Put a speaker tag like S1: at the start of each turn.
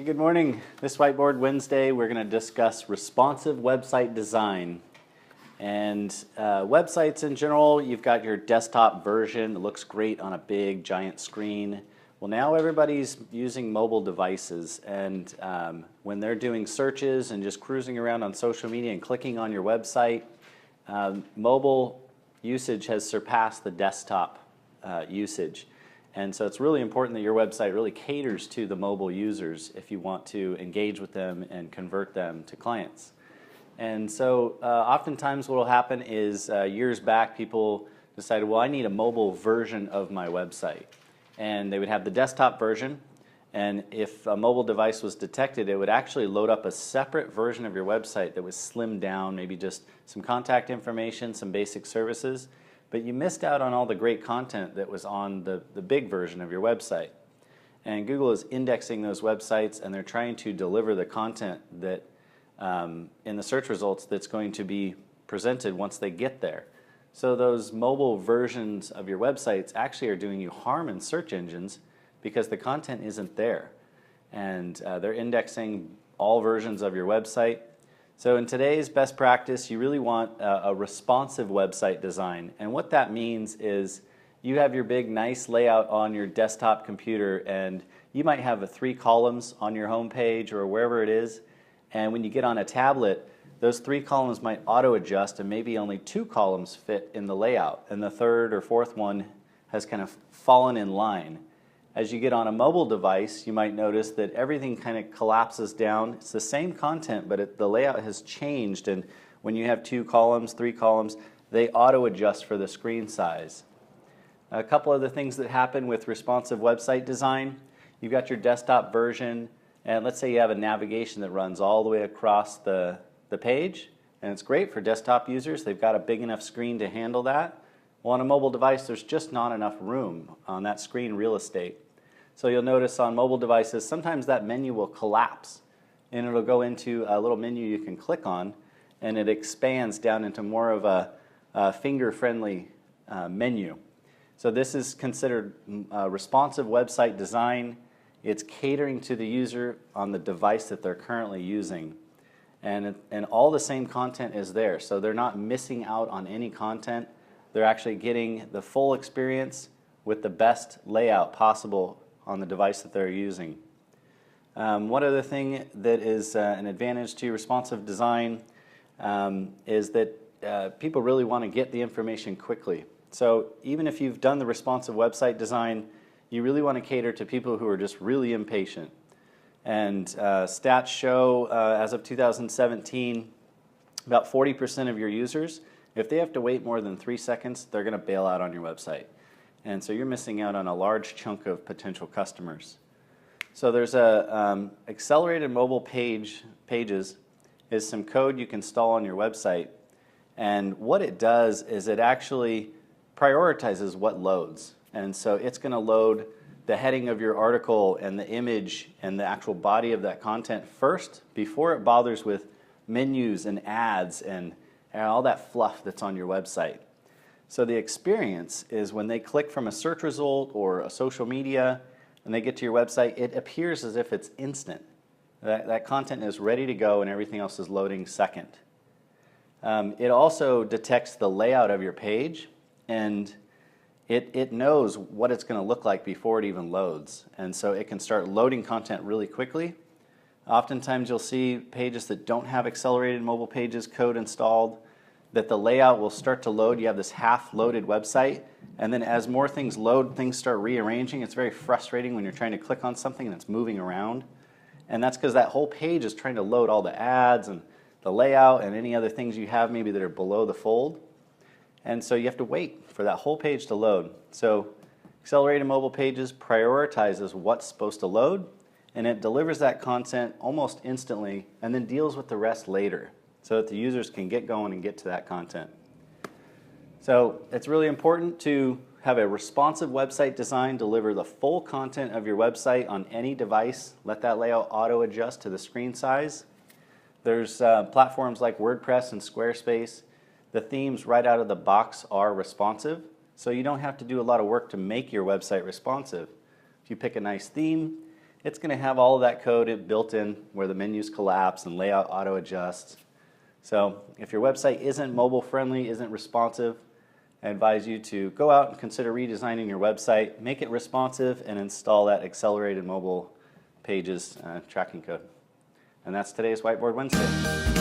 S1: Hey, good morning. This Whiteboard Wednesday, we're going to discuss responsive website design. And websites in general, you've got your desktop version. It looks great on a big, giant screen. Well, now everybody's using mobile devices. And when they're doing searches and just cruising around on social media and clicking on your website, mobile usage has surpassed the desktop usage. And so it's really important that your website really caters to the mobile users if you want to engage with them and convert them to clients. And so oftentimes what will happen is years back people decided, well, I need a mobile version of my website. And they would have the desktop version, and if a mobile device was detected, it would actually load up a separate version of your website that was slimmed down, maybe just some contact information, some basic services. But you missed out on all the great content that was on the big version of your website. And Google is indexing those websites, and they're trying to deliver the content that in the search results that's going to be presented once they get there. So those mobile versions of your websites actually are doing you harm in search engines because the content isn't there. And they're indexing all versions of your website. So in today's best practice, you really want a responsive website design. And what that means is you have your big nice layout on your desktop computer, and you might have 3 columns on your home page or wherever it is. And when you get on a tablet, those 3 columns might auto adjust, and maybe only 2 columns fit in the layout, and the 3rd or 4th one has kind of fallen in line. As you get on a mobile device, you might notice that everything kind of collapses down. It's the same content, but the layout has changed, and when you have 2 columns, 3 columns, they auto adjust for the screen size. A couple other things that happen with responsive website design. You've got your desktop version, and let's say you have a navigation that runs all the way across the page, and it's great for desktop users. They've got a big enough screen to handle that. Well, on a mobile device, there's just not enough room on that screen real estate. So you'll notice on mobile devices, sometimes that menu will collapse, and it'll go into a little menu you can click on, and it expands down into more of a finger-friendly menu. So this is considered responsive website design. It's catering to the user on the device that they're currently using. And all the same content is there, so they're not missing out on any content. They're actually getting the full experience with the best layout possible on the device that they're using. One other thing that is an advantage to responsive design is that people really want to get the information quickly. So even if you've done the responsive website design, you really want to cater to people who are just really impatient. And stats show as of 2017, about 40% of your users, if they have to wait more than 3 seconds, they're going to bail out on your website. And so you're missing out on a large chunk of potential customers. So there's a accelerated mobile pages is some code you can install on your website. And what it does is it actually prioritizes what loads. And so it's going to load the heading of your article and the image and the actual body of that content first before it bothers with menus and ads and all that fluff that's on your website. So the experience is when they click from a search result or a social media and they get to your website, it appears as if it's instant. That content is ready to go and everything else is loading second. It also detects the layout of your page, and it knows what it's going to look like before it even loads. And so it can start loading content really quickly. Oftentimes you'll see pages that don't have accelerated mobile pages code installed, that the layout will start to load. You have this half-loaded website, and then as more things load, things start rearranging. It's very frustrating when you're trying to click on something and it's moving around. And that's because that whole page is trying to load all the ads and the layout and any other things you have maybe that are below the fold. And so you have to wait for that whole page to load. So accelerated mobile pages prioritizes what's supposed to load, and it delivers that content almost instantly and then deals with the rest later so that the users can get going and get to that content. So it's really important to have a responsive website design, deliver the full content of your website on any device, let that layout auto adjust to the screen size. There's platforms like WordPress and Squarespace. The themes right out of the box are responsive, so you don't have to do a lot of work to make your website responsive. If you pick a nice theme it's going to have all of that code built in where the menus collapse and layout auto adjusts. So if your website isn't mobile friendly, isn't responsive, I advise you to go out and consider redesigning your website, make it responsive, and install that accelerated mobile pages tracking code. And that's today's Whiteboard Wednesday.